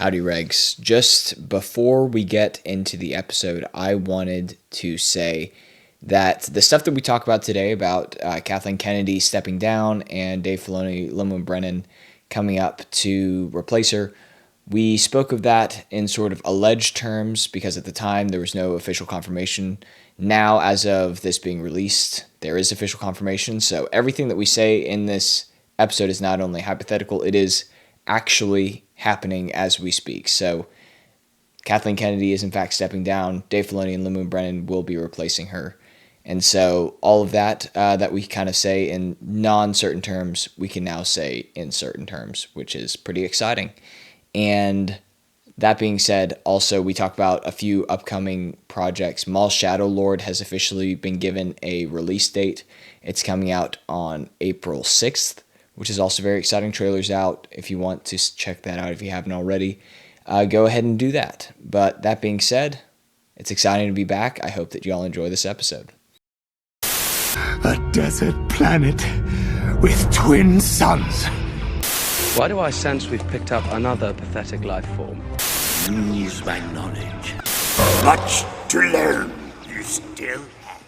Howdy, Regs. Just before we get into the episode, I wanted to say that the stuff that we talk about today about Kathleen Kennedy stepping down and Dave Filoni, Lin Brennan coming up to replace her, we spoke of that in sort of alleged terms because at the time there was no official confirmation. Now, as of this being released, there is official confirmation. So everything that we say in this episode is not only hypothetical, it is actually happening as we speak. So Kathleen Kennedy is in fact stepping down. Dave Filoni and Lin Brennan will be replacing her. And so all of that that we kind of say in non-certain terms, we can now say in certain terms, which is pretty exciting. And that being said, also we talk about a few upcoming projects. Maul's Shadow Lord has officially been given a release date. It's coming out on April 6th, which is also very exciting. Trailer's out. If you want to check that out, if you haven't already, go ahead and do that. But that being said, it's exciting to be back. I hope that you all enjoy this episode. A desert planet with twin suns. Why do I sense we've picked up another pathetic life form? Use my knowledge. Much to learn. You still have.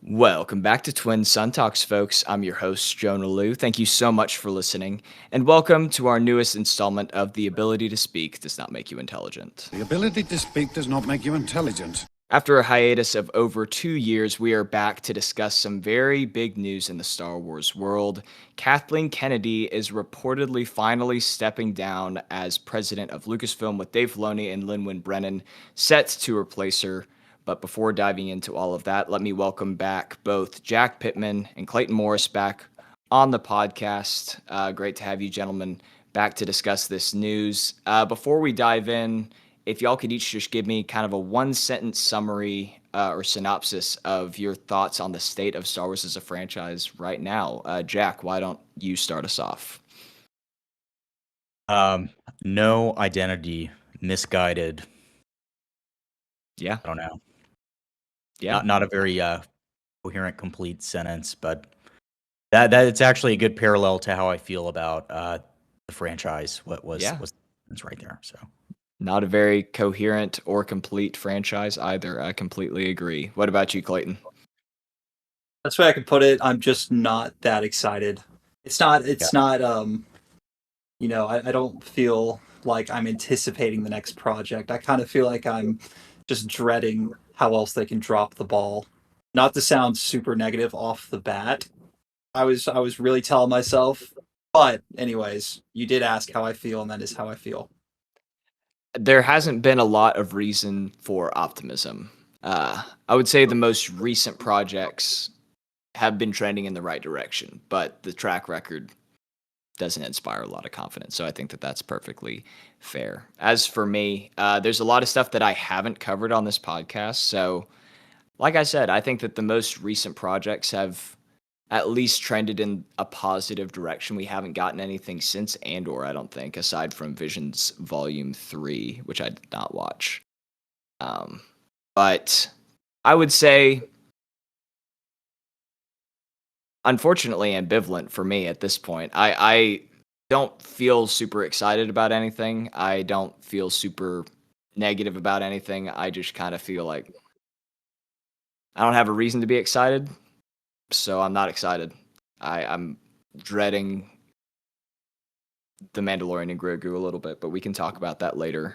Welcome back to Twin Sun Talks, folks. I'm your host, Jonah Liu. Thank you so much for listening, and welcome to our newest installment of The Ability to Speak Does Not Make You Intelligent. The ability to speak does not make you intelligent. After a hiatus of over 2 years, we are back to discuss some very big news in the Star Wars world. Kathleen Kennedy is reportedly finally stepping down as president of Lucasfilm, with Dave Filoni and Lin Brennan set to replace her. But before diving into all of that, let me welcome back both Jack Pittman and Clayton Morris back on the podcast. Great to have you gentlemen back to discuss this news. Before we dive in, if y'all could each just give me kind of a one-sentence summary or synopsis of your thoughts on the state of Star Wars as a franchise right now. Jack, why don't you start us off? No identity, misguided. Yeah. I don't know. Yeah. Not a very coherent, complete sentence, but that it's actually a good parallel to how I feel about the franchise. Was it's right there. So. Not a very coherent or complete franchise either. I completely agree. What about you, Clayton? That's the way I could put it. I'm just not that excited. It's not, I don't feel like I'm anticipating the next project. I kind of feel like I'm just dreading how else they can drop the ball. Not to sound super negative off the bat. I was really telling myself, but anyways, you did ask how I feel, and that is how I feel. There hasn't been a lot of reason for optimism. I would say the most recent projects have been trending in the right direction, but the track record doesn't inspire a lot of confidence. So I think that that's perfectly fair. As for me, there's a lot of stuff that I haven't covered on this podcast. So like I said, I think that the most recent projects have at least trended in a positive direction. We haven't gotten anything since Andor, I don't think, aside from Visions Volume 3, which I did not watch. But I would say, unfortunately, ambivalent for me at this point. I don't feel super excited about anything. I don't feel super negative about anything. I just kind of feel like I don't have a reason to be excited. So I'm not excited. I'm dreading The Mandalorian and Grogu a little bit, but we can talk about that later.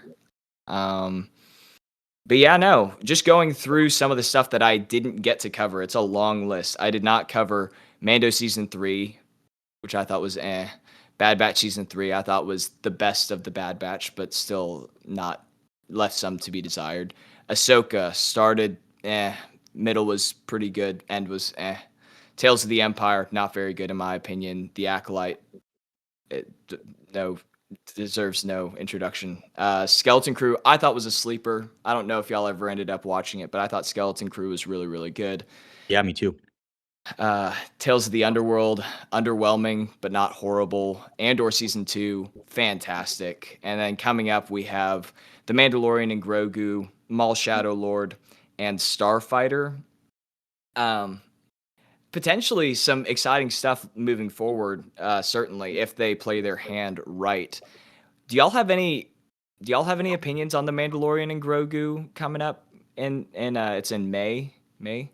But yeah, no, just going through some of the stuff that I didn't get to cover. It's a long list. I did not cover Mando Season 3, which I thought was Bad Batch Season 3, I thought was the best of the Bad Batch, but still not, left some to be desired. Ahsoka started middle was pretty good, end was Tales of the Empire, not very good in my opinion. The Acolyte, deserves no introduction. Skeleton Crew, I thought was a sleeper. I don't know if y'all ever ended up watching it, but I thought Skeleton Crew was really, really good. Yeah, me too. Tales of the Underworld, underwhelming, but not horrible. Andor Season 2, fantastic. And then coming up, we have The Mandalorian and Grogu, Maul Shadow Lord, and Starfighter. Potentially some exciting stuff moving forward, certainly, if they play their hand right. Do y'all have any do y'all have any opinions on the Mandalorian and Grogu coming up? It's in May. May.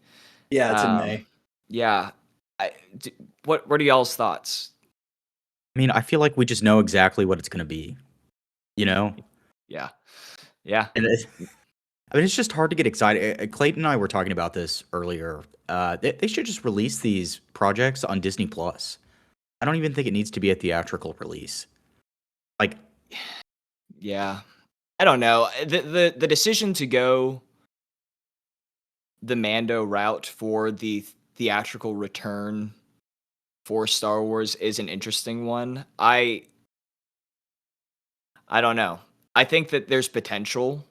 Yeah, it's in Um, May. yeah. What are y'all's thoughts? I mean, I feel like we just know exactly what it's gonna be, you know? Yeah. Yeah. And I mean, it's just hard to get excited. Clayton and I were talking about this earlier. They should just release these projects on Disney Plus. I don't even think it needs to be a theatrical release. Like, Yeah. I don't know. The decision to go the Mando route for the theatrical return for Star Wars is an interesting one. I don't know. I think that there's potential,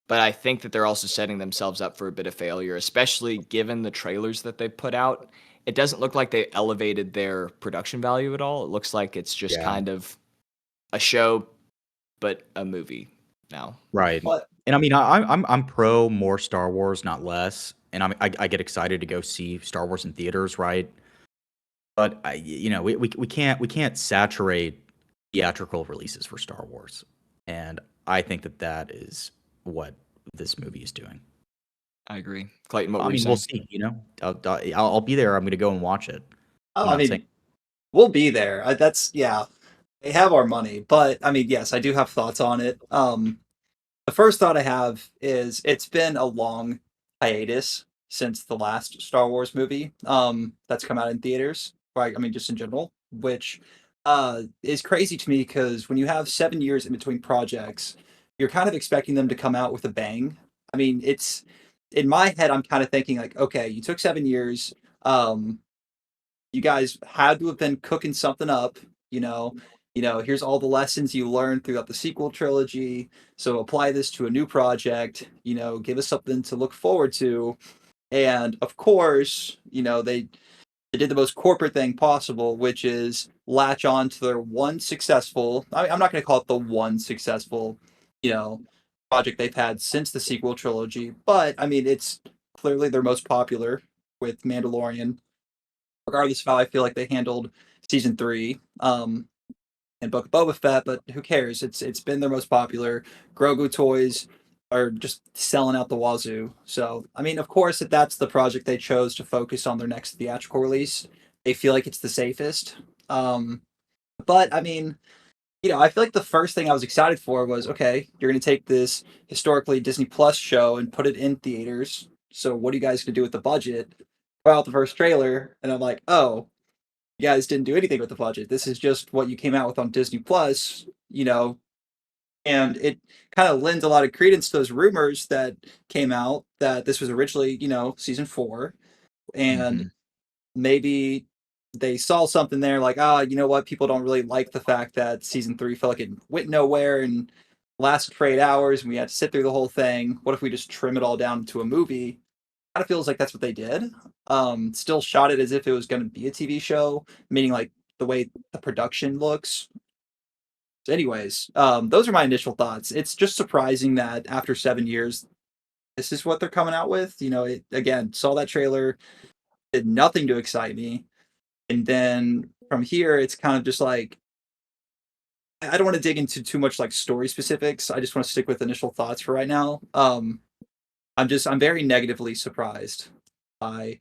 but I think that they're also setting themselves up for a bit of failure, especially given the trailers that they put out. It doesn't look like they elevated their production value at all. It looks like it's just yeah, kind of a show, but a movie now. right. But And I mean, I'm pro more Star Wars, not less. And I get excited to go see Star Wars in theaters, right? But we can't saturate theatrical releases for Star Wars, and I think that is what this movie is doing. I agree. Clayton, what I were you mean, we'll saying? see. I'll be there. I'm going to go and watch it. oh, I'm I not saying mean, we'll be there. That's yeah. They have our money, but I mean, yes, I do have thoughts on it. The first thought I have is it's been a long hiatus since the last Star Wars movie that's come out in theaters, right? I mean, just in general, which is crazy to me because when you have 7 years in between projects, you're kind of expecting them to come out with a bang. I mean, it's in my head, I'm kind of thinking like, okay, you took 7 years. Um, you guys had to have been cooking something up, you know. Here's all the lessons you learned throughout the sequel trilogy. So apply this to a new project, give us something to look forward to. And of course, they did the most corporate thing possible, which is latch on to their one successful, I'm not going to call it the one successful, you know, project they've had since the sequel trilogy, but I mean, it's clearly their most popular with Mandalorian regardless of how I feel like they handled season three and Book of Boba Fett, but who cares? It's been their most popular. Grogu toys are just selling out the wazoo. So I mean, of course, if that's the project they chose to focus on their next theatrical release, they feel like it's the safest. Um, but I mean, I feel like the first thing I was excited for was okay, you're going to take this historically Disney Plus show and put it in theaters. So what are you guys going to do with the budget? Put out the first trailer, and I'm like, oh, you guys didn't do anything with the budget. This is just what you came out with on Disney Plus, and it kind of lends a lot of credence to those rumors that came out that this was originally, season four, and Hmm. maybe they saw something there like, you know what, people don't really like the fact that season three felt like it went nowhere and lasted for 8 hours and we had to sit through the whole thing. What if we just trim it all down to a movie? Kind of feels like that's what they did. Still shot it as if it was going to be a TV show, meaning like the way the production looks. So anyways, those are my initial thoughts. It's just surprising that after 7 years, this is what they're coming out with. Again, saw that trailer, did nothing to excite me. And then from here, it's kind of just like, I don't want to dig into too much like story specifics. I just want to stick with initial thoughts for right now. I'm very negatively surprised by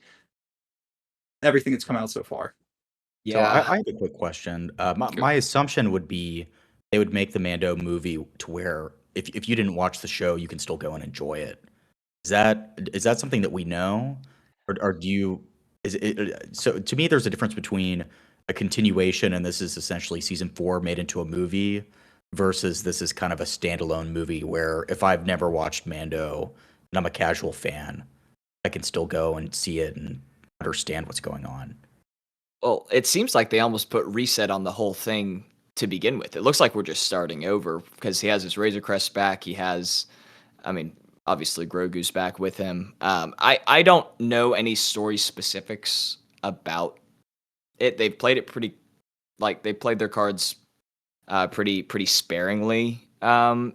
everything that's come out so far. so. Yeah. I have a quick question. My Sure. my assumption would be they would make the Mando movie to where if you didn't watch the show, you can still go and enjoy it. Is that something that we know, or do you? Is it so? To me, there's a difference between a continuation, and this is essentially season four made into a movie, versus this is kind of a standalone movie where if I've never watched Mando and I'm a casual fan, I can still go and see it and understand what's going on. Well, it seems like they almost put reset on the whole thing to begin with. It looks like we're just starting over because he has his Razor Crest back. He has, I mean, obviously Grogu's back with him. I don't know any story specifics about it. They've played it pretty, like they played their cards pretty sparingly. And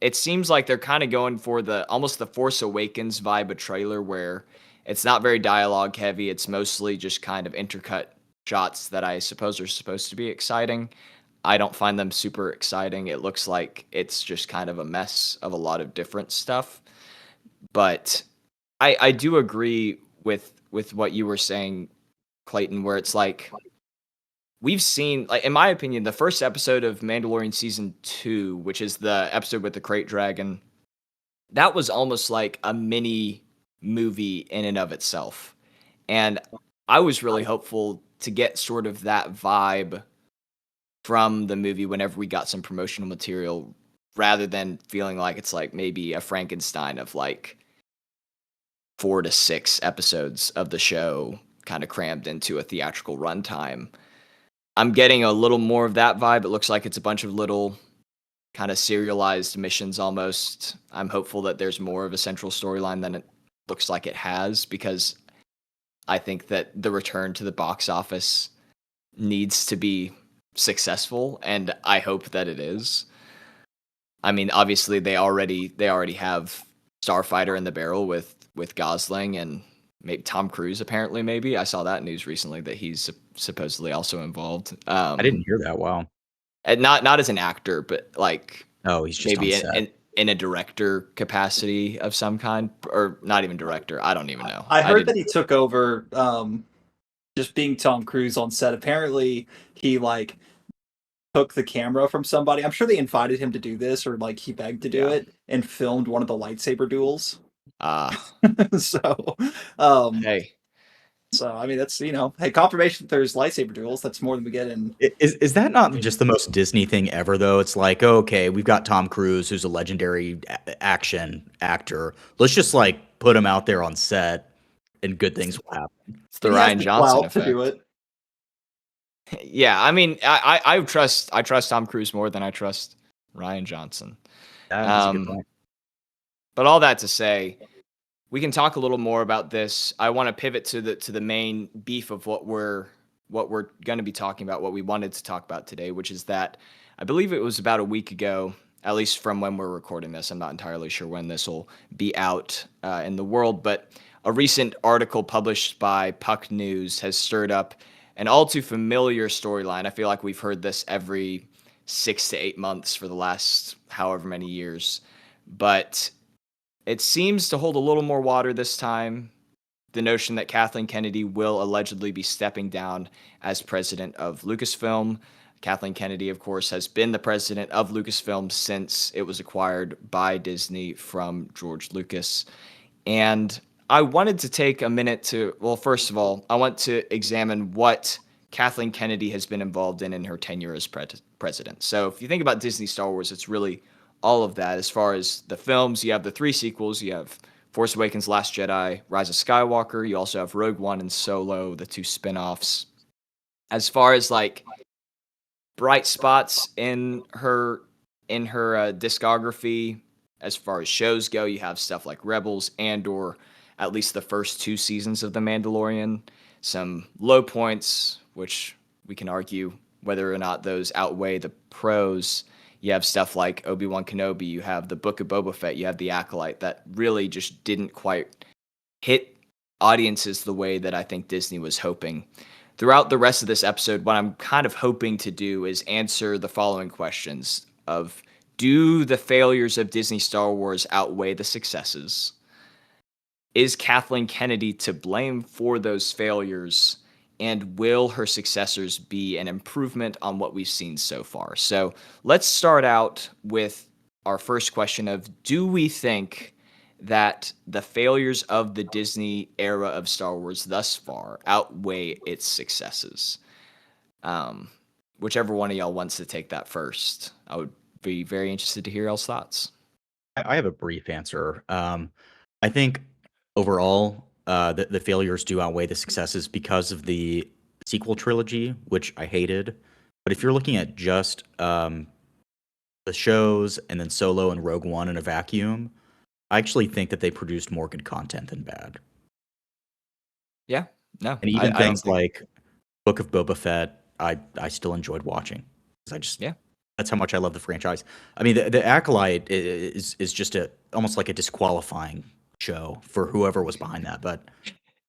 it seems like they're kind of going for the almost the Force Awakens vibe of trailer where it's not very dialogue heavy. It's mostly just kind of intercut shots that I suppose are supposed to be exciting. I don't find them super exciting. It looks like it's just kind of a mess of a lot of different stuff. But I do agree with what you were saying, Clayton, where it's like we've seen, like, in my opinion, the first episode of Mandalorian season 2, which is the episode with the crate dragon, that was almost like a mini movie in and of itself. And I was really hopeful to get sort of that vibe from the movie whenever we got some promotional material, rather than feeling like it's like maybe a Frankenstein of like 4 to 6 episodes of the show kind of crammed into a theatrical runtime. I'm getting a little more of that vibe. It looks like it's a bunch of little kind of serialized missions almost. I'm hopeful that there's more of a central storyline than it looks like it has, because I think that the return to the box office needs to be successful, and I hope that it is. I mean, obviously they already have Starfighter in the barrel with Gosling and maybe Tom Cruise. Apparently, maybe I saw that news recently that he's supposedly also involved. I didn't hear that. Wow. And not as an actor, but like Oh, he's just on maybe set. In a director capacity of some kind, or not even director. I don't even know. I heard that he took over just being Tom Cruise on set. Apparently, he like took the camera from somebody. I'm sure they invited him to do this, or like he begged to do it, and filmed one of the lightsaber duels. So, hey, so I mean, that's, hey, confirmation that there's lightsaber duels. That's more than we get in. Is that not just the most Disney thing ever, though? It's like, okay, we've got Tom Cruise, who's a legendary action actor. Let's just like put him out there on set, and good things will happen. it's the He has Ryan the Johnson clout effect. to do it. Yeah, I mean, I trust Tom Cruise more than I trust Ryan Johnson. That's a good point. But all that to say, we can talk a little more about this. I want to pivot to the main beef of what we're going to be talking about, what we wanted to talk about today, which is that I believe it was about a week ago, at least from when we're recording this. I'm not entirely sure when this will be out in the world, but a recent article published by Puck News has stirred up an all too familiar storyline. I feel like we've heard this every 6 to 8 months for the last however many years, but it seems to hold a little more water this time. The notion that Kathleen Kennedy will allegedly be stepping down as president of Lucasfilm. Kathleen Kennedy, of course, has been the president of Lucasfilm since it was acquired by Disney from George Lucas. And I wanted to take a minute to, well, first of all, I want to examine what Kathleen Kennedy has been involved in her tenure as president. So if you think about Disney Star Wars, it's really all of that. As far as the films, you have the 3 sequels. You have Force Awakens, Last Jedi, Rise of Skywalker. You also have Rogue One and Solo, the 2 spin-offs. As far as like bright spots in her discography, as far as shows go, you have stuff like Rebels, Andor, at least the first 2 seasons of The Mandalorian. Some low points, which we can argue whether or not those outweigh the pros. You have stuff like Obi-Wan Kenobi, you have the Book of Boba Fett, you have The Acolyte, that really just didn't quite hit audiences the way that I think Disney was hoping. Throughout the rest of this episode, what I'm kind of hoping to do is answer the following questions of, do the failures of Disney Star Wars outweigh the successes? Is Kathleen Kennedy to blame for those failures? And will her successors be an improvement on what we've seen so far? So let's start out with our first question of, do we think that the failures of the Disney era of Star Wars thus far outweigh its successes? Whichever one of y'all wants to take that first. I would be very interested to hear y'all's thoughts. I have a brief answer. I think overall, the failures do outweigh the successes because of the sequel trilogy, which I hated. But if you're looking at just the shows and then Solo and Rogue One in a vacuum, I actually think that they produced more good content than bad. Yeah, no. And even I things don't think, like Book of Boba Fett, I still enjoyed watching. 'Cause yeah. that's how much I love the franchise. I mean, the Acolyte is just almost like a disqualifying show for whoever was behind that, but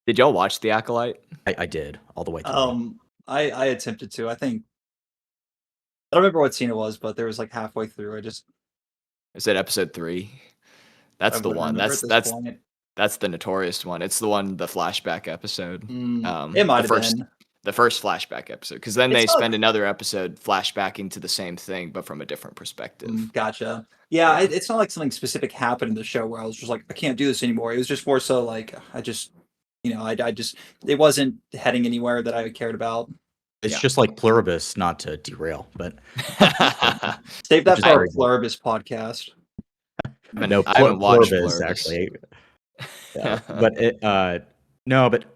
Did y'all watch The Acolyte? I did all the way through. I attempted to. I think I don't remember what scene it was, but there was like halfway through. Is it episode 3? I That's the wouldn't one. remember at That's this that's point. that's the notorious one. It's the one, the flashback episode. It might The have first been. the first flashback episode, because then It's they not spend another episode flashbacking to the same thing, but from a different perspective. gotcha. Yeah, Yeah. it's not like something specific happened in the show where I was just like, I can't do this anymore. It was just more so like I just, I just it wasn't heading anywhere that I cared about. It's Yeah. just like Pluribus, not to derail, but Save which that is for our very good. Pluribus podcast. No, I haven't watched Pluribus Pluribus. actually. Yeah, but no, but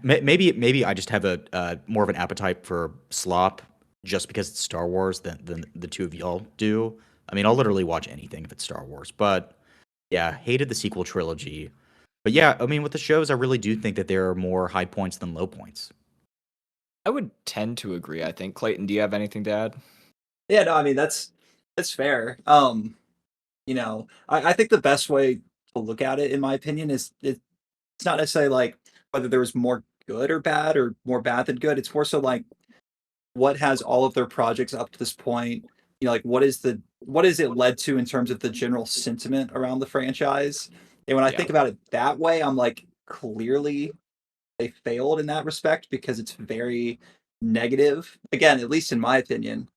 maybe I just have a more of an appetite for slop just because it's Star Wars than the two of y'all do. I mean, I'll literally watch anything if it's Star Wars. But yeah, hated the sequel trilogy. But yeah, I mean, with the shows, I really do think that there are more high points than low points. I would tend to agree, I think. Clayton, do you have anything to add? Yeah, no, I mean that's fair. I think the best way to look at it, in my opinion, is it's not necessarily like whether there was more good or bad or more bad than good. It's more so like what has all of their projects up to this point, like what is it led to in terms of the general sentiment around the franchise? And when I Yeah. think about it that way, I'm like, clearly they failed in that respect because it's very negative. Again, at least in my opinion.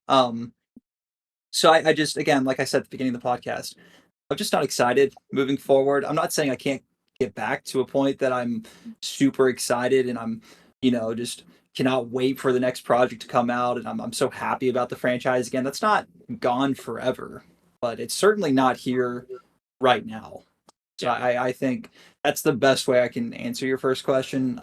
So I just, again, like I said at the beginning of the podcast, I'm just not excited moving forward. I'm not saying I can't get back to a point that I'm super excited and I'm, just cannot wait for the next project to come out and I'm so happy about the franchise again. That's not gone forever, but it's certainly not here right now. So I think that's the best way I can answer your first question.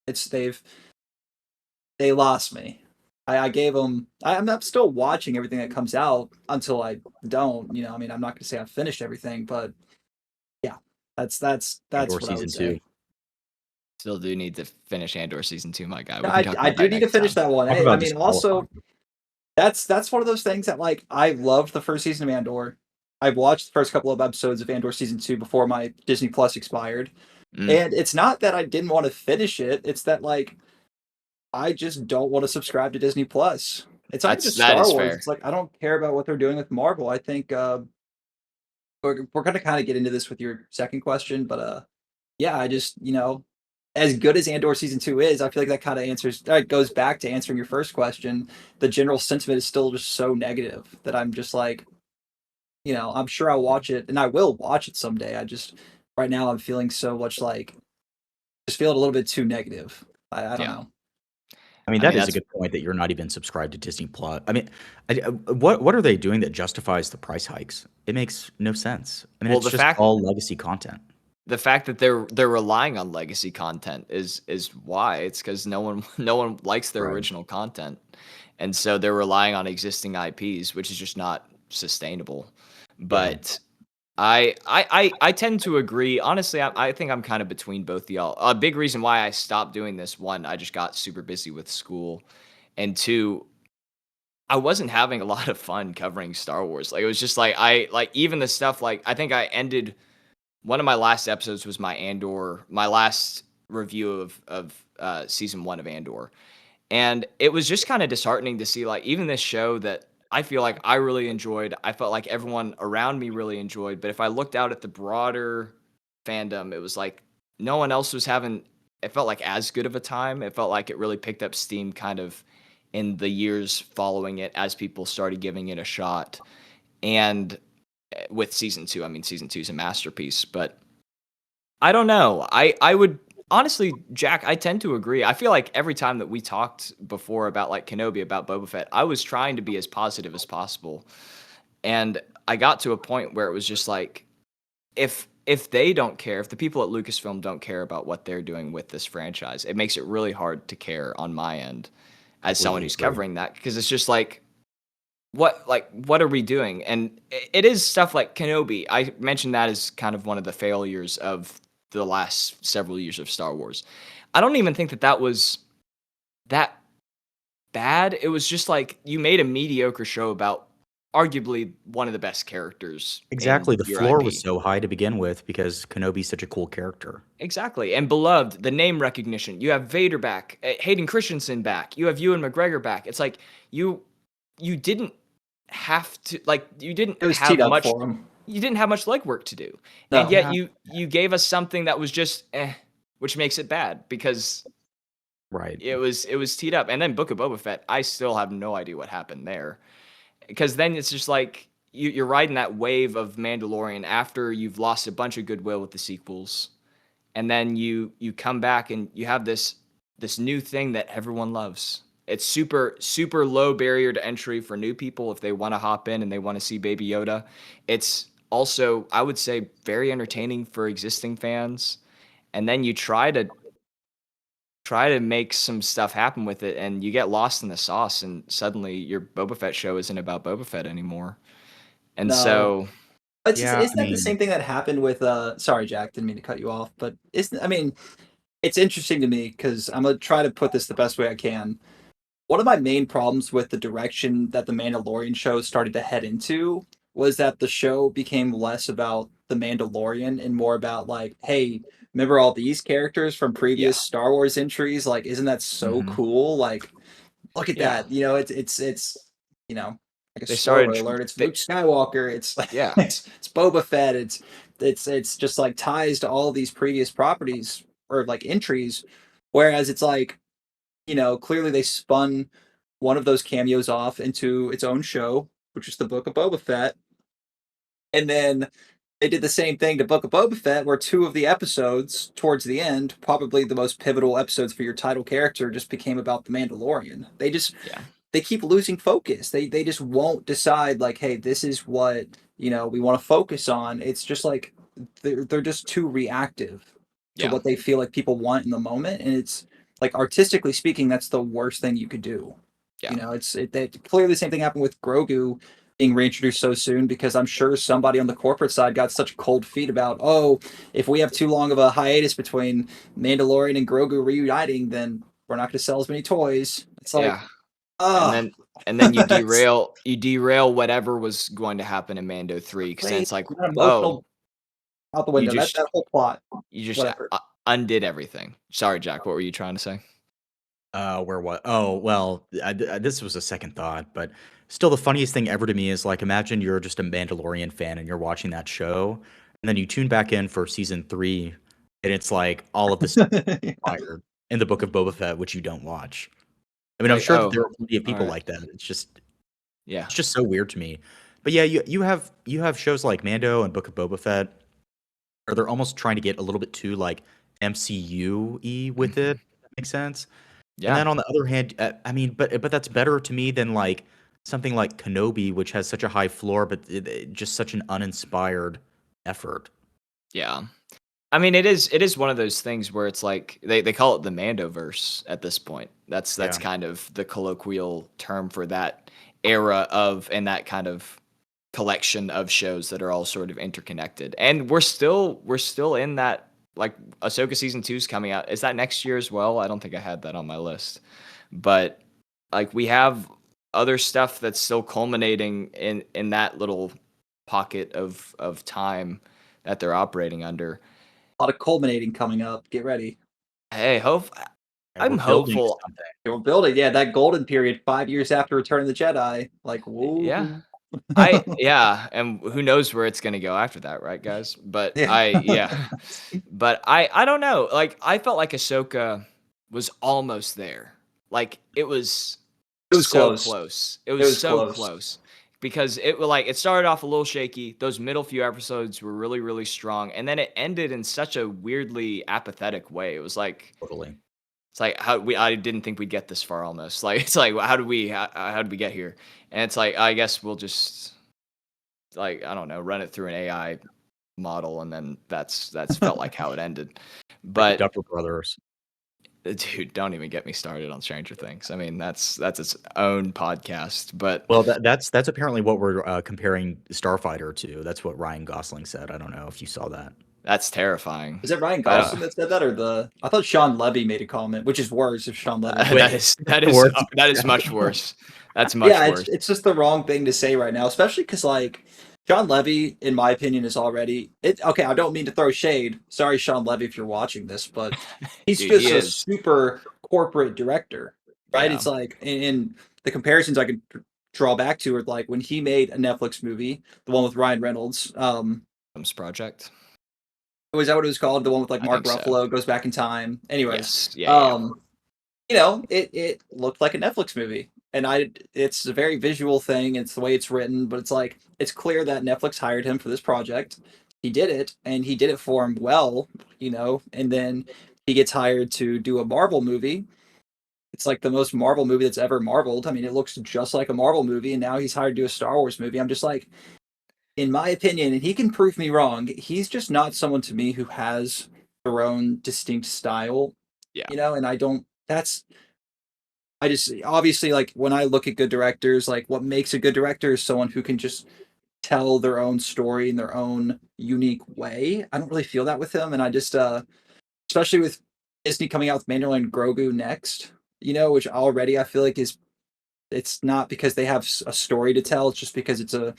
It's they lost me. I gave them. I'm still watching everything that comes out until I don't. I mean, I'm not going to say I've finished everything, but yeah, that's Andor what I would season 2. say. Still do need to finish Andor season 2, my guy. No, We can talk I about do that need to next finish time. that one. Talk I about mean, disqualifying. also that's one of those things that like I loved the first season of Andor. I've watched the first couple of episodes of Andor season 2 before my Disney Plus expired, Mm, and it's not that I didn't want to finish it. It's that like I just don't want to subscribe to Disney Plus. It's not even just that Star is Wars. fair. It's like I don't care about what they're doing with Marvel. I think we're going to kind of get into this with your second question, but yeah, I just as good as Andor season 2 is, I feel like that kind of answers that goes back to answering your first question. The general sentiment is still just so negative that I'm just like, I'm sure I'll watch it and I will watch it someday. I just right now I'm feeling so much like just feeling a little bit too negative. I don't Yeah. know. I mean, I mean, that is a that's good point that you're not even subscribed to Disney Plus. I mean, what are they doing that justifies the price hikes? It makes no sense. I mean, well, it's just all legacy content. the fact that they're relying on legacy content is why. It's because no one likes their Right. original content, and so they're relying on existing IPs, which is just not sustainable. But I tend to agree. Honestly, I think I'm kind of between both of y'all. A big reason why I stopped doing this, one, I just got super busy with school, and two, I wasn't having a lot of fun covering Star Wars. Like, it was just like even the stuff, like, I think I ended one of my last episodes was my last review of season 1 of Andor. And it was just kind of disheartening to see, like, even this show that I feel like I really enjoyed, I felt like everyone around me really enjoyed, but if I looked out at the broader fandom, it was like no one else was having, it felt like, as good of a time. It felt like it really picked up steam kind of in the years following it as people started giving it a shot. And with season 2, I mean, season 2 is a masterpiece, but I don't know. I would honestly, Jack, I tend to agree. I feel like every time that we talked before about like Kenobi, about Boba Fett, I was trying to be as positive as possible. And I got to a point where it was just like, if they don't care, if the people at Lucasfilm don't care about what they're doing with this franchise, it makes it really hard to care on my end as someone Completely who's agree. covering that, because it's just like what are we doing? And it is stuff like Kenobi. I mentioned that as kind of one of the failures of the last several years of Star Wars. I don't even think that was that bad. It was just like you made a mediocre show about arguably one of the best characters Exactly. in The your floor was IP. so high to begin with because Kenobi's such a cool character. Exactly. And beloved, the name recognition. You have Vader back, Hayden Christensen back. You have Ewan McGregor back. It's like you you didn't have to, like, you didn't It was have teed up much for him. you didn't have much legwork to do. And No. yet Yeah. you gave us something that was just which makes it bad because Right. it was teed up. And then Book of Boba Fett, I still have no idea what happened there. Because then it's just like you're riding that wave of Mandalorian after you've lost a bunch of goodwill with the sequels, and then you come back and you have this new thing that everyone loves. It's super low barrier to entry for new people if they want to hop in and they want to see Baby Yoda. It's also, I would say, very entertaining for existing fans. And then you try to make some stuff happen with it, and you get lost in the sauce, and suddenly your Boba Fett show isn't about Boba Fett anymore. And No. so, Yeah, Isn't I that the same mean, thing that happened with sorry Jack, didn't mean to cut you off, but isn't I mean, it's interesting to me because I'm gonna try to put this the best way I can. One of my main problems with the direction that the Mandalorian show started to head into was that the show became less about the Mandalorian and more about like, hey, remember all these characters from yeah, previous Star Wars entries? Like, isn't that so mhm. cool? Like, look at yeah. that. You know, it's you know, like a They started, spoiler alert. It's they, Luke Skywalker. It's yeah, it's Boba Fett. It's just like ties to all these previous properties or like entries. Whereas it's like, you know, clearly they spun one of those cameos off into its own show, which is the Book of Boba Fett. And then they did the same thing to Book of Boba Fett, where two of the episodes towards the end, probably the most pivotal episodes for your title character, just became about the Mandalorian. yeah, They keep losing focus. They just won't decide like, hey, this is what, you know, we want to focus on. It's just like they're just too reactive to yeah, what they feel like people want in the moment, and it's like artistically speaking, that's the worst thing you could do. yeah, You know, clearly the same thing happened with Grogu being reintroduced so soon because I'm sure somebody on the corporate side got such cold feet about, oh, if we have too long of a hiatus between Mandalorian and Grogu reuniting, then we're not going to sell as many toys. It's like, yeah. And ah, then it's you derail whatever was going to happen in Mando 3, because then plain it's like, that oh, emotional out the you window. just That whole plot, you just whatever. undid everything. Sorry, Jack. What were you trying to say? Where what? Oh, well, this was a second thought, but still, the funniest thing ever to me is like, imagine you're just a Mandalorian fan and you're watching that show, and then you tune back in for season 3, and it's like all of this fired in the Book of Boba Fett, which you don't watch. I mean, I'm Like, sure that oh, there are plenty of all people right, like that. yeah, It's just so weird to me. But yeah, you have shows like Mando and Book of Boba Fett, or they're almost trying to get a little bit too like MCU-y with it. If that makes sense. And yeah, then on the other hand, I mean, but that's better to me than like something like Kenobi, which has such a high floor, but just such an uninspired effort. yeah. I mean, it is one of those things where it's like they call it the Mandoverse at this point. That's Yeah, kind of the colloquial term for that era of, and that kind of collection of shows that are all sort of interconnected. And we're still in that, like, Ahsoka season 2 is coming out. Is that next year as well? I don't think I had that on my list. But like we have other stuff that's still culminating in that little pocket of time that they're operating under. A lot of culminating coming up. Get ready. Hey, and we're I'm building hopeful. something. They were building, yeah, that golden period 5 years after Return of the Jedi. Like, Yeah. whoa. Yeah, and who knows where it's gonna go after that, right, guys? But Yeah. yeah. But I don't know. Like, I felt like Ahsoka was almost there. Like, it was It was so close. close. It It was was so close. close. Because it started off a little shaky. Those middle few episodes were really, really strong, and then it ended in such a weirdly apathetic way. Totally. It's like, I didn't think we'd get this far almost. Like, it's like, how did we get here? And it's like, I guess we'll just, like, I don't know, run it through an AI model, and then that's felt like how it ended. Like the But Duffer Brothers. dude, don't even get me started on Stranger Things. I mean, that's its own podcast. But Well, that's apparently what we're comparing Starfighter to. That's what Ryan Gosling said. I don't know if you saw that. that's terrifying. Is it Ryan I don't. Gosling that said that, or the? I thought Sean Levy made a comment, which is worse if Sean Levy made Wait, That it. is worse. much worse. That's much Yeah, worse. it's just the wrong thing to say right now, especially because like Sean Levy, in my opinion, is already it. Okay, I don't mean to throw shade. Sorry, Sean Levy, if you're watching this, but he's Dude, he just a is. super corporate director, right? Yeah. It's like in the comparisons I could draw back to, or like when he made a Netflix movie, the one with Ryan Reynolds. Project. Was that what it was called? The one with like I Mark think so. Ruffalo goes back in time. Anyways, Yes. Yeah. you know, it looked like a Netflix movie, and it's a very visual thing. It's the way it's written, but it's like it's clear that Netflix hired him for this project. He did it, and he did it for him well, you know. And then he gets hired to do a Marvel movie. It's like the most Marvel movie that's ever marveled. I mean, it looks just like a Marvel movie, and now he's hired to do a Star Wars movie. I'm just like, in my opinion, and he can prove me wrong, he's just not someone to me who has their own distinct style, Yeah. you know, and I just obviously like when I look at good directors, like what makes a good director is someone who can just tell their own story in their own unique way. I don't really feel that with him, and I just especially with Disney coming out with Mandalorian Grogu next, you know, which already I feel like is it's not because they have a story to tell, it's just because it's a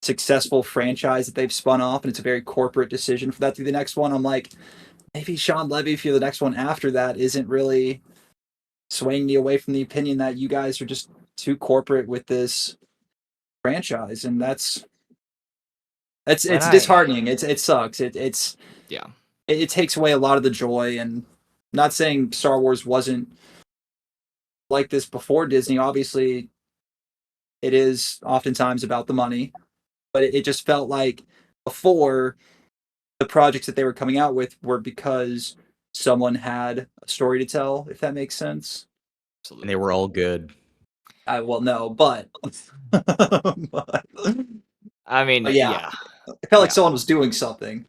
successful franchise that they've spun off, and it's a very corporate decision for that to be the next one. I'm like, maybe Sean Levy for the next one after that isn't really swaying me away from the opinion that you guys are just too corporate with this franchise, and it's disheartening. It sucks. Yeah. It takes away a lot of the joy. And not saying Star Wars wasn't like this before Disney. Obviously, it is oftentimes about the money, but it just felt like before the projects that they were coming out with were because someone had a story to tell, if that makes sense. Absolutely. And they were all good. Well, no, but, but I mean, yeah. I felt like Yeah. someone was doing something.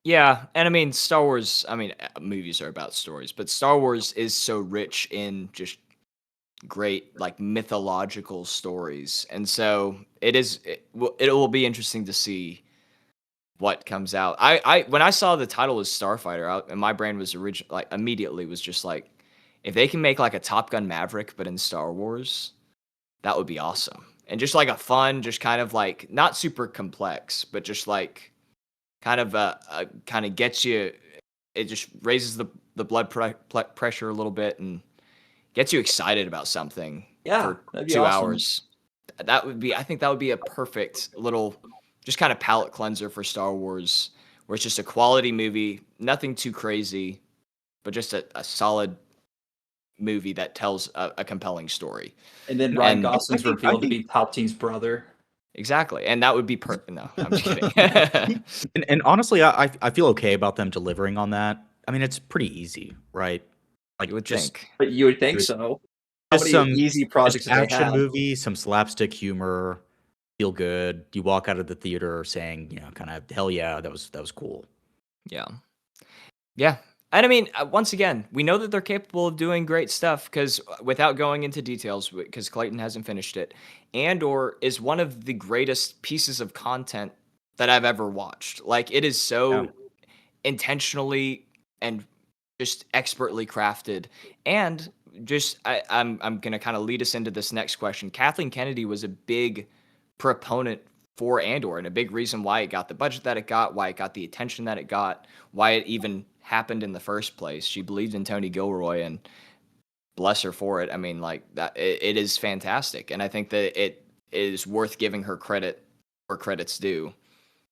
Yeah, and I mean, Star Wars, I mean, movies are about stories, but Star Wars is so rich in just great, like, mythological stories. And so it will be interesting to see what comes out. When I saw the title was Starfighter, and my brain was like immediately was just like, if they can make like a Top Gun Maverick, but in Star Wars, that would be awesome. And just like a fun, just kind of like not super complex, but just like kind of kind of gets you. It just raises the blood pressure a little bit and gets you excited about something Yeah, for that'd be 2 awesome. hours. That would be. I think that would be a perfect little, just kind of palate cleanser for Star Wars, where it's just a quality movie, nothing too crazy, but just a solid movie that tells a compelling story. And then Ryan And Gosling's I revealed to think be Palpatine's brother. exactly, and that would be no, I'm just kidding. and honestly, I feel okay about them delivering on that. I mean, it's pretty easy, right? Like You would just think. But you would think Good. so. How just many some easy just projects that they action have? movie, some slapstick humor, feel good. You walk out of the theater saying, kind of hell yeah, that was cool. Yeah. Yeah. And I mean, once again, we know that they're capable of doing great stuff because without going into details, because Clayton hasn't finished it, Andor is one of the greatest pieces of content that I've ever watched. Like, it is so intentionally and just expertly crafted. And just, I'm going to kind of lead us into this next question. Kathleen Kennedy was a big proponent for Andor and a big reason why it got the budget that it got, why it got the attention that it got, why it even happened in the first place. She believed in Tony Gilroy, and bless her for it. I mean, like that, it is fantastic, and I think that it is worth giving her credit where credit's due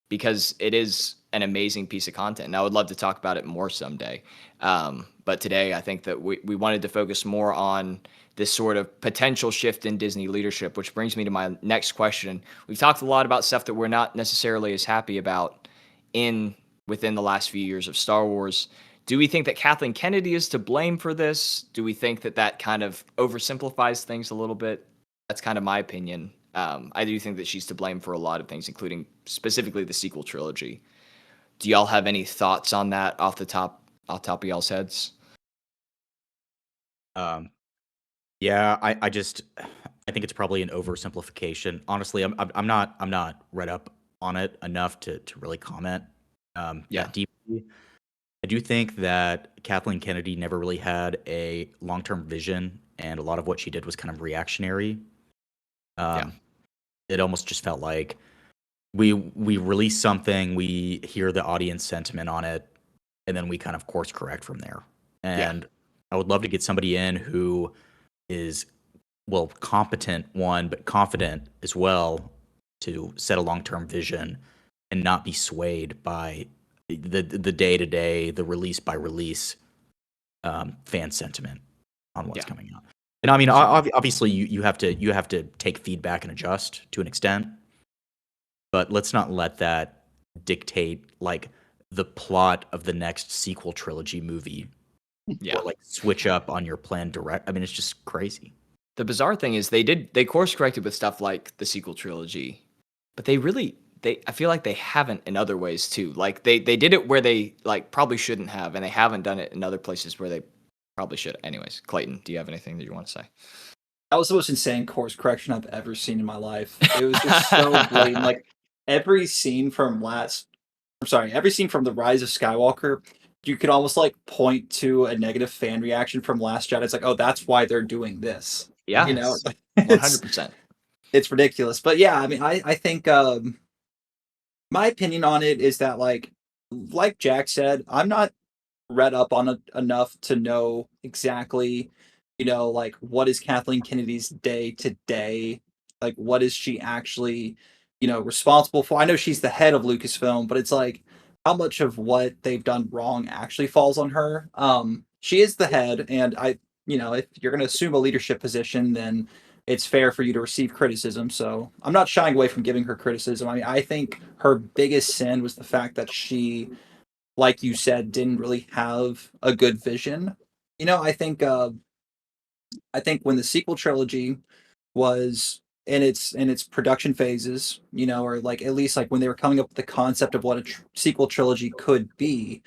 because it is an amazing piece of content. And I would love to talk about it more someday. But today, I think that we wanted to focus more on this sort of potential shift in Disney leadership, which brings me to my next question. We've talked a lot about stuff that we're not necessarily as happy about within the last few years of Star Wars. Do we think that Kathleen Kennedy is to blame for this? Do we think that kind of oversimplifies things a little bit? That's kind of my opinion. I do think that she's to blame for a lot of things, including specifically the sequel trilogy. Do y'all have any thoughts on that off the top of y'all's heads? Yeah, I think it's probably an oversimplification. Honestly, I'm not read up on it enough to really comment. Yeah. Deeply. I do think that Kathleen Kennedy never really had a long-term vision, and a lot of what she did was kind of reactionary. It almost just felt like we release something, we hear the audience sentiment on it, and then we kind of course correct from there. And I would love to get somebody in who is competent one, but confident as well to set a long-term vision and not be swayed by the day-to-day, the release by release fan sentiment on what's Yeah. coming out. And I mean, obviously, you have to take feedback and adjust to an extent, but let's not let that dictate like the plot of the next sequel trilogy movie, Yeah. or like switch up on your planned direct. I mean, it's just crazy. The bizarre thing is they course corrected with stuff like the sequel trilogy, but I feel like they haven't in other ways too. Like they did it where they like probably shouldn't have, and they haven't done it in other places where they probably should. Anyways, Clayton, do you have anything that you want to say? That was the most insane course correction I've ever seen in my life. It was just so blatant. Like every scene from every scene from The Rise of Skywalker, you could almost like point to a negative fan reaction from Last Jedi. It's like, oh, that's why they're doing this. Yeah, You know, 100%. it's ridiculous. But yeah, I mean, I think my opinion on it is that like Jack said, I'm not read up on it enough to know exactly, like what is Kathleen Kennedy's day to day, like what is she actually, responsible for. I know she's the head of Lucasfilm, but it's like how much of what they've done wrong actually falls on her. She is the head, and if you're going to assume a leadership position, then it's fair for you to receive criticism. So I'm not shying away from giving her criticism. I mean, I think her biggest sin was the fact that she, like you said, didn't really have a good vision. I think when the sequel trilogy was in its production phases, or like at least like when they were coming up with the concept of what a sequel trilogy could be,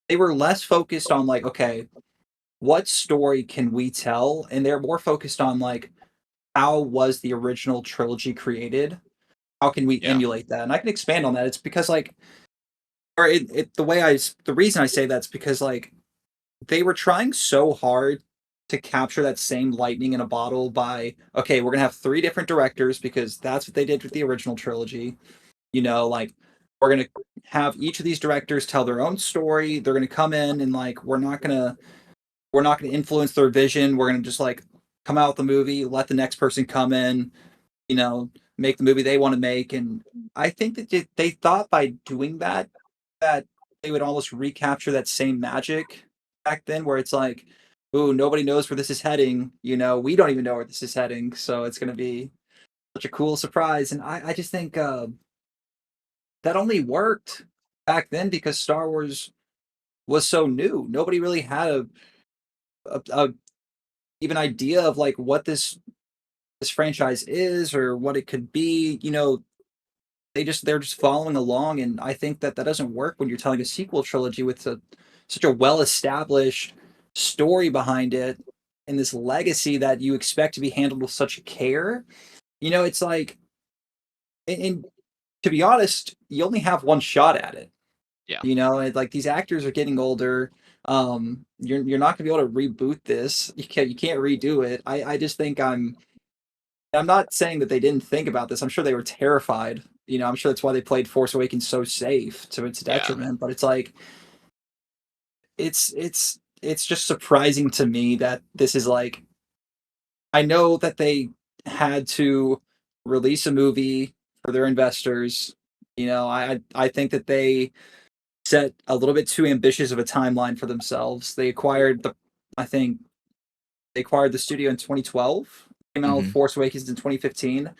they were less focused on like, okay, what story can we tell, and they're more focused on like how was the original trilogy created? How can we Yeah. emulate that? And I can expand on that. It's because like, the reason I say that's because like they were trying so hard to capture that same lightning in a bottle by, okay, we're gonna have three different directors because that's what they did with the original trilogy. Like we're gonna have each of these directors tell their own story. They're gonna come in and like we're not gonna influence their vision. We're gonna just like come out with the movie, let the next person come in, you know, make the movie they want to make. And I think that they thought by doing that, that they would almost recapture that same magic back then, where it's like, ooh, nobody knows where this is heading. We don't even know where this is heading. So it's going to be such a cool surprise. And I just think that only worked back then because Star Wars was so new. Nobody really had a even idea of like what this franchise is or what it could be. They're just following along, and I think that doesn't work when you're telling a sequel trilogy with such a well established story behind it and this legacy that you expect to be handled with such care. It's like, and to be honest, you only have one shot at it. Yeah. And like these actors are getting older. You're not gonna be able to reboot this. You can't redo it. I just think I'm not saying that they didn't think about this. I'm sure they were terrified. I'm sure that's why they played Force Awakens so safe to its Yeah. detriment. But it's like it's just surprising to me that this is like, I know that they had to release a movie for their investors. I think that they set a little bit too ambitious of a timeline for themselves. I think they acquired the studio in 2012. Came out with Mhm. Force Awakens in 2015.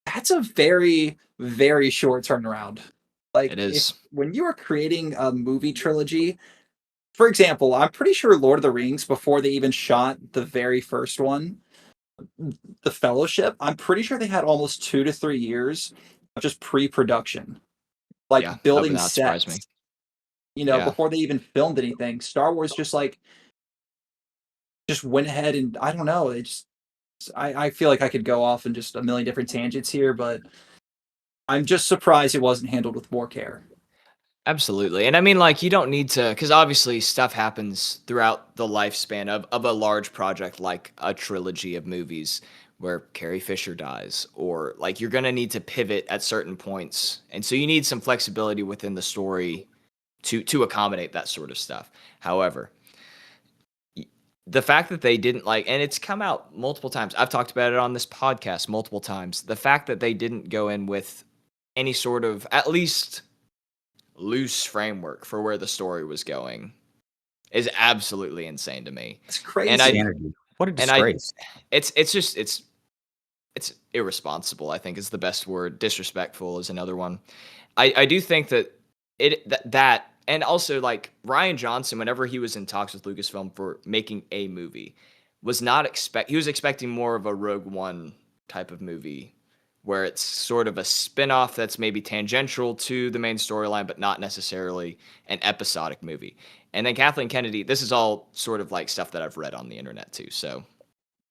That's a very, very short turnaround. Like It if is. when you are creating a movie trilogy, for example, I'm pretty sure Lord of the Rings, before they even shot the very first one, The Fellowship, I'm pretty sure they had almost 2 to 3 years of just pre-production, Yeah, like that would building not surprise me. sets, Yeah. before they even filmed anything. Star Wars just went ahead, and I don't know, I feel like I could go off in just a million different tangents here, but I'm just surprised it wasn't handled with more care. Absolutely. And I mean, like, you don't need to, because obviously stuff happens throughout the lifespan of a large project like a trilogy of movies where Carrie Fisher dies, or like you're going to need to pivot at certain points. And so you need some flexibility within the story to accommodate that sort of stuff. However, the fact that they didn't and it's come out multiple times. I've talked about it on this podcast multiple times. The fact that they didn't go in with any sort of at least loose framework for where the story was going is absolutely insane to me. It's And crazy. What a and I disgrace. it's irresponsible, I think is the best word. Disrespectful is another one. I do think that that and also like Ryan Johnson, whenever he was in talks with Lucasfilm for making a movie, he was expecting more of a Rogue One type of movie where it's sort of a spin-off that's maybe tangential to the main storyline, but not necessarily an episodic movie. And then Kathleen Kennedy, this is all sort of like stuff that I've read on the internet too, so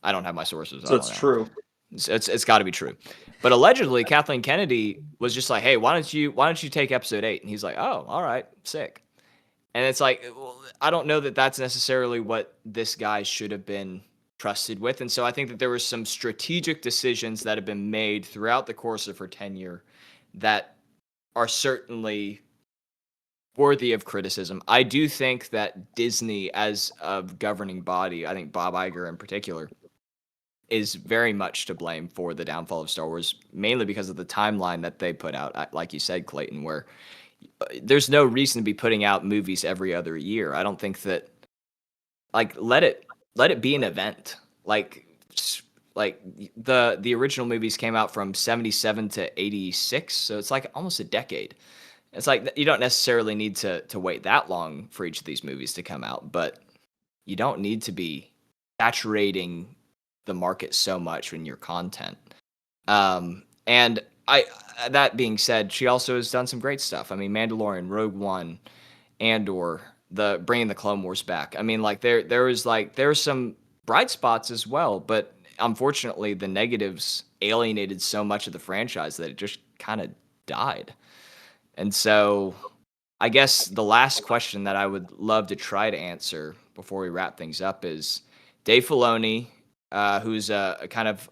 I don't have my sources. So it's true. It's got to be true. But allegedly, Kathleen Kennedy was just like, "Hey, why don't you take episode 8?" And he's like, "Oh, all right, sick." And it's like, well, I don't know that that's necessarily what this guy should have been trusted with. And so I think that there were some strategic decisions that have been made throughout the course of her tenure that are certainly worthy of criticism. I do think that Disney, as a governing body, I think Bob Iger in particular, is very much to blame for the downfall of Star Wars, mainly because of the timeline that they put out, like you said, Clayton, where there's no reason to be putting out movies every other year. I don't think that, let it be an event. Like the original movies came out from 77 to 86, so it's like almost a decade. It's like you don't necessarily need to wait that long for each of these movies to come out, but you don't need to be saturating the market so much in your content. And that being said, she also has done some great stuff. I mean, Mandalorian, Rogue One, Andor, the bringing the Clone Wars back. I mean, there's some bright spots as well, but unfortunately, the negatives alienated so much of the franchise that it just kind of died. And so, I guess the last question that I would love to try to answer before we wrap things up is Dave Filoni, who's a kind of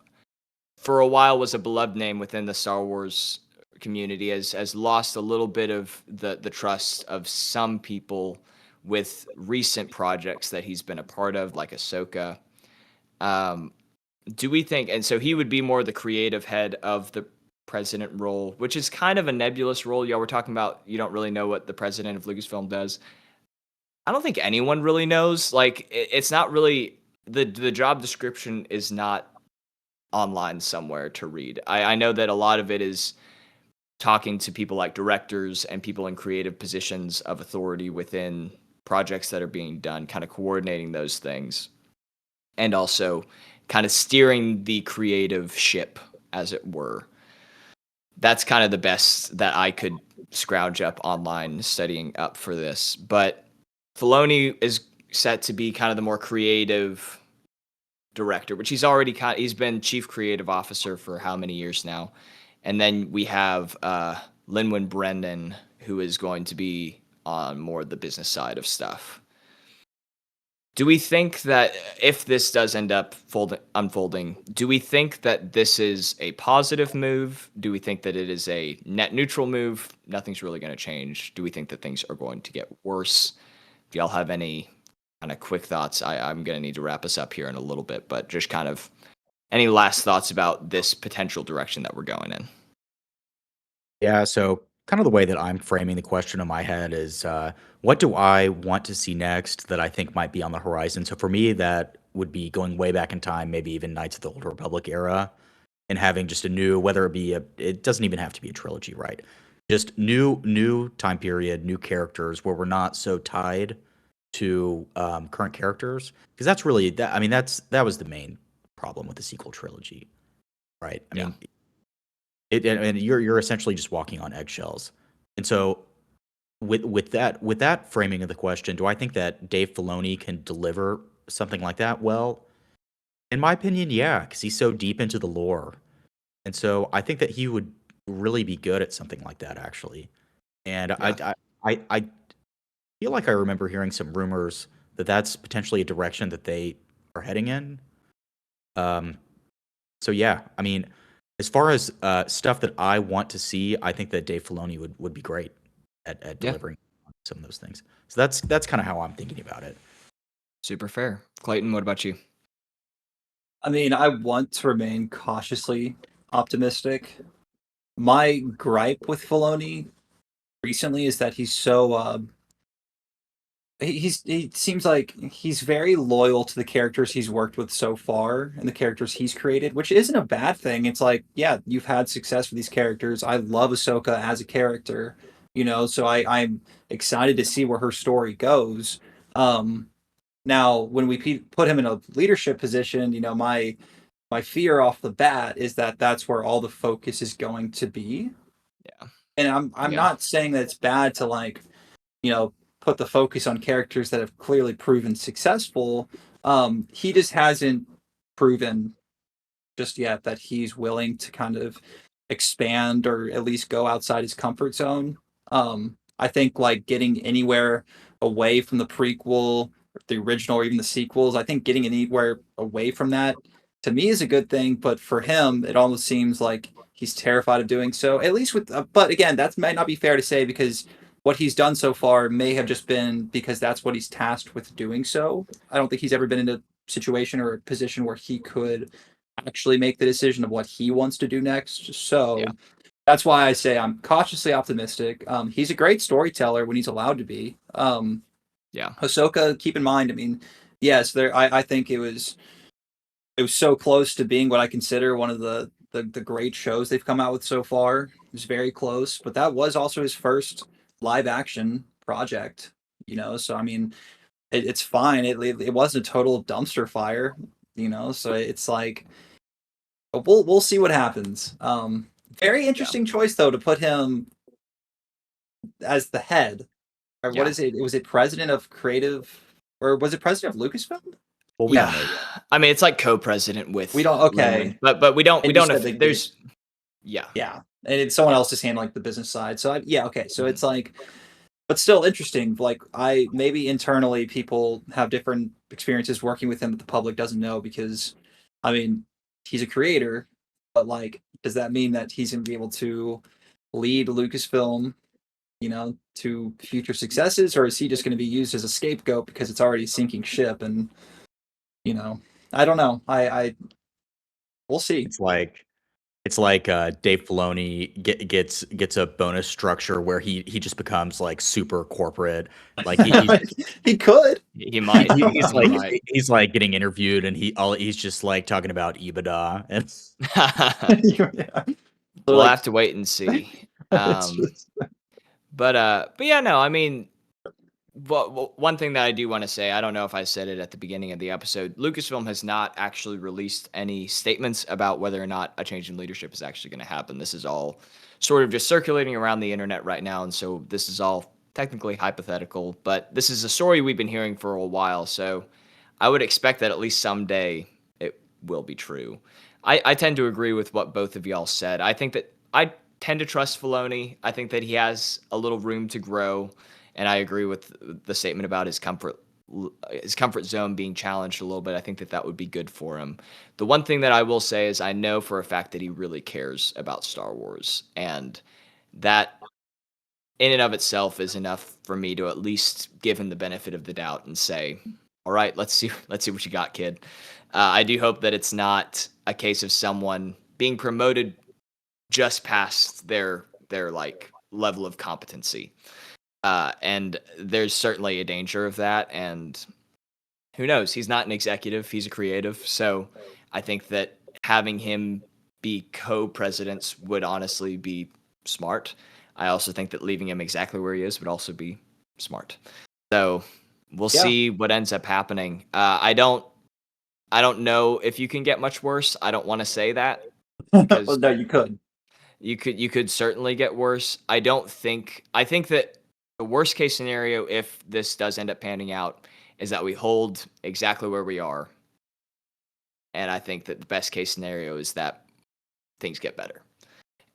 for a while was a beloved name within the Star Wars community, has lost a little bit of the trust of some people with recent projects that he's been a part of, like Ahsoka. Do we think, and so he would be more the creative head of the president role, which is kind of a nebulous role. Y'all were talking about you don't really know what the president of Lucasfilm does. I don't think anyone really knows. Like, it's not really the job description is not online somewhere to read. I know that a lot of it is talking to people like directors and people in creative positions of authority within projects that are being done, kind of coordinating those things, and also kind of steering the creative ship, as it were. That's kind of the best that I could scrounge up online studying up for this. But Filoni is set to be kind of the more creative director, which he's been chief creative officer for how many years now. And then we have Lin-Wen Brennan, who is going to be on more the business side of stuff. Do we think that if this does end up unfolding, do we think that this is a positive move? Do we think that it is a net neutral move? Nothing's really going to change. Do we think that things are going to get worse? If y'all have any kind of quick thoughts, I'm going to need to wrap us up here in a little bit, but just kind of any last thoughts about this potential direction that we're going in? Yeah, so kind of the way that I'm framing the question in my head is what do I want to see next that I think might be on the horizon? So for me, that would be going way back in time, maybe even Knights of the Old Republic era, and having just a new, whether it be it doesn't even have to be a trilogy, right? Just new time period, new characters where we're not so tied to current characters, because that's really that. I mean, that was the main problem with the sequel trilogy, right? I mean, and you're essentially just walking on eggshells. And so with that framing of the question, do I think that Dave Filoni can deliver something like that? Well, in my opinion, yeah, because he's so deep into the lore, and so I think that he would really be good at something like that, actually. And I feel like I remember hearing some rumors that that's potentially a direction that they are heading in. So yeah, I mean, as far as stuff that I want to see, I think that Dave Filoni would be great at delivering some of those things. So that's kind of how I'm thinking about it. Super fair. Clayton, what about you? I mean, I want to remain cautiously optimistic. My gripe with Filoni recently is that he's so he seems like he's very loyal to the characters he's worked with so far and the characters he's created, which isn't a bad thing. It's like, yeah, you've had success with these characters. I love Ahsoka as a character, so I'm excited to see where her story goes. Um, Now, when we put him in a leadership position, my fear off the bat is that that's where all the focus is going to be. Yeah. And I'm Yeah. not saying that it's bad to you know, put the focus on characters that have clearly proven successful. He just hasn't proven just yet that he's willing to kind of expand or at least go outside his comfort zone. I think like getting anywhere away from the prequel, the original, or even the sequels, I think getting anywhere away from that to me is a good thing. But for him, it almost seems like he's terrified of doing so. At least with, but again, that might not be fair to say because what he's done so far may have just been because that's what he's tasked with doing. So I don't think he's ever been in a situation or a position where he could actually make the decision of what he wants to do next. So Yeah. that's why I say I'm cautiously optimistic. He's a great storyteller when he's allowed to be. Yeah. Ahsoka, keep in mind, I mean, yes, I think it was so close to being what I consider one of the great shows they've come out with so far. It was very close, but that was also his first live action project. So I mean, it's fine. It wasn't a total dumpster fire. So it's like but we'll see what happens. Very Yeah. interesting choice though to put him as the head. Or what Yeah. is it? Was it president of creative, or was it president of Lucasfilm? Well, we Yeah. don't know yet. I mean, it's like co-president with We don't. Okay. Lemon, but we don't And we you don't said have they did. there's yeah. Yeah, and it's someone Yeah. else is handling like the business side. So yeah. Okay. So Mhm. it's like, but still interesting. Like I maybe internally people have different experiences working with him that the public doesn't know because, I mean, he's a creator, but like, does that mean that he's gonna be able to lead Lucasfilm, to future successes, or is he just going to be used as a scapegoat because it's already a sinking ship? And I don't know. I we'll see. It's like Dave Filoni gets a bonus structure where he just becomes like super corporate. Like He could. He might. he's He like might. he's like getting interviewed and he's just like talking about EBITDA and Yeah. So We'll like, have to wait and see. it's just, But yeah, no, I mean, one thing that I do want to say, I don't know if I said it at the beginning of the episode, Lucasfilm has not actually released any statements about whether or not a change in leadership is actually going to happen. This is all sort of just circulating around the internet right now, and so this is all technically hypothetical, but this is a story we've been hearing for a while, so I would expect that at least someday it will be true. I tend to agree with what both of y'all said. I think that I tend to trust Filoni. I think that he has a little room to grow, and I agree with the statement about his comfort zone being challenged a little bit. I think that would be good for him. The one thing that I will say is I know for a fact that he really cares about Star Wars, and that in and of itself is enough for me to at least give him the benefit of the doubt and say, all right, let's see what you got, kid. I do hope that it's not a case of someone being promoted just past their like level of competency. And there's certainly a danger of that. And who knows? He's not an executive. He's a creative. So I think that having him be co-presidents would honestly be smart. I also think that leaving him exactly where he is would also be smart. So we'll Yeah. see what ends up happening. I don't know if you can get much worse. I don't want to say that because well, no, you could. you could certainly get worse. I think that the worst case scenario, if this does end up panning out, is that we hold exactly where we are. And I think that the best case scenario is that things get better.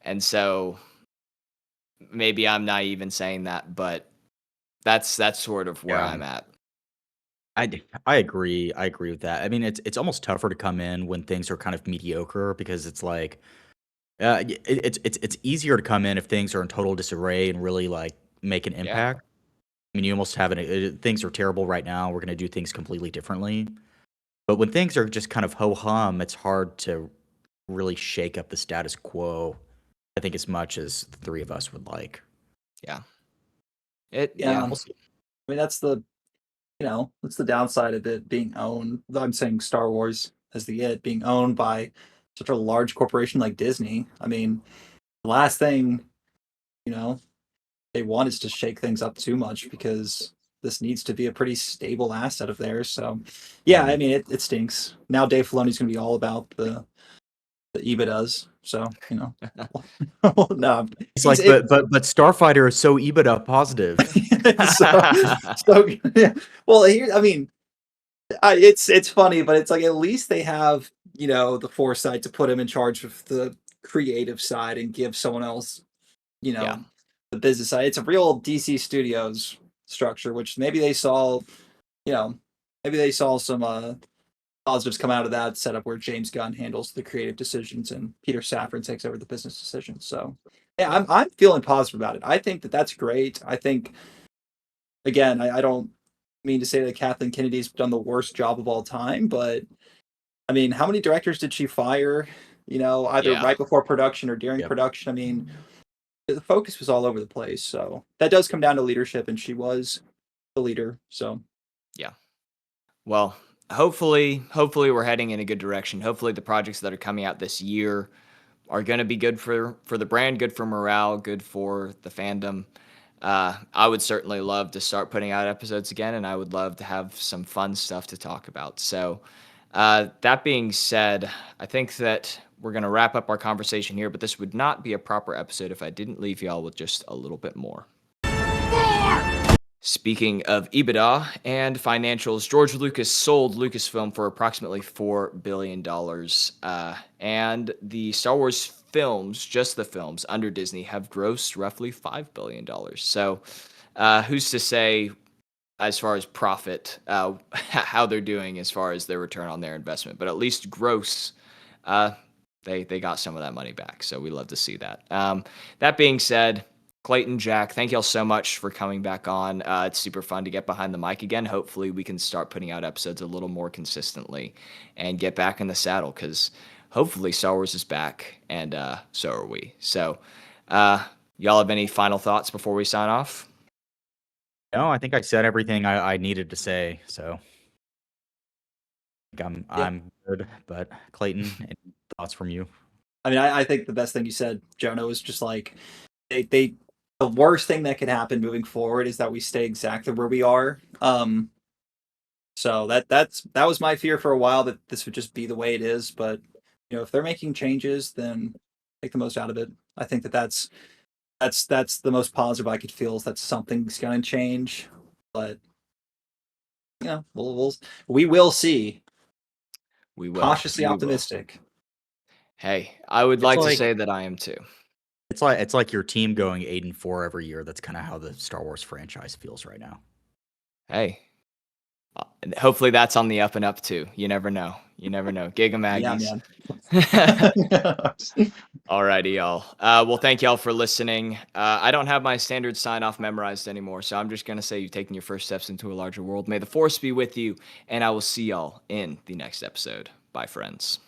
And so maybe I'm naive in saying that, but that's sort of where Yeah. I'm at. I agree. I agree with that. I mean, it's almost tougher to come in when things are kind of mediocre because it's like it's easier to come in if things are in total disarray and really like make an Yeah. impact. I mean, you almost have things are terrible right now. We're going to do things completely differently. But when things are just kind of ho hum, it's hard to really shake up the status quo. I think as much as the three of us would like. Yeah. Yeah. We'll see. I mean, that's that's the downside of it being owned. I'm saying Star Wars as being owned by such a large corporation like Disney. I mean, the last thing, you know, they want is to shake things up too much because this needs to be a pretty stable asset of theirs. So, yeah, I mean, it stinks. Now Dave Filoni's going to be all about the EBITDAs. So, no, It's like, but Starfighter is so EBITDA positive. so yeah. Well, here, I mean, it's funny, but it's like at least they have the foresight to put him in charge of the creative side and give someone else Yeah. the business side. It's a real DC Studios structure, which maybe they saw some positives come out of that setup where James Gunn handles the creative decisions and Peter Safran takes over the business decisions. So yeah, I'm feeling positive about it. I think that's great. I think again, I don't mean to say that Kathleen Kennedy's done the worst job of all time, but I mean, how many directors did she fire? Either Yeah. right before production or during Yep. production. I mean, the focus was all over the place. So that does come down to leadership, and she was the leader. So Yeah. Well, hopefully we're heading in a good direction. Hopefully the projects that are coming out this year are going to be good for the brand, good for morale, good for the fandom. I would certainly love to start putting out episodes again, and I would love to have some fun stuff to talk about. So that being said, I think that we're going to wrap up our conversation here, but this would not be a proper episode if I didn't leave y'all with just a little bit more. Speaking of EBITDA and financials, George Lucas sold Lucasfilm for approximately $4 billion. And the Star Wars films, just the films under Disney, have grossed roughly $5 billion. So who's to say, as far as profit, how they're doing as far as their return on their investment? But at least gross, they got some of that money back. So we love to see that. That being said, Clayton, Jack, thank y'all so much for coming back on. It's super fun to get behind the mic again. Hopefully we can start putting out episodes a little more consistently and get back in the saddle because hopefully Star Wars is back and so are we. So y'all have any final thoughts before we sign off? No, I think I said everything I needed to say. So I'm good. But Clayton, any thoughts from you? I mean, I think the best thing you said, Jonah, was just like they the worst thing that could happen moving forward is that we stay exactly where we are. So that was my fear for a while, that this would just be the way it is. But if they're making changes, then make the most out of it. I think that's the most positive I could feel, is that something's going to change. But we will see. We will. Cautiously We will. optimistic. Hey, I would like to say that I am too. It's like your team going 8-4 every year. That's kind of how the Star Wars franchise feels right now. Hey, hopefully that's on the up and up too. You never know. Giga Maggies. Yeah, man. Alrighty, y'all. Well, thank y'all for listening. I don't have my standard sign off memorized anymore, so I'm just going to say you've taken your first steps into a larger world. May the Force be with you, and I will see y'all in the next episode. Bye, friends.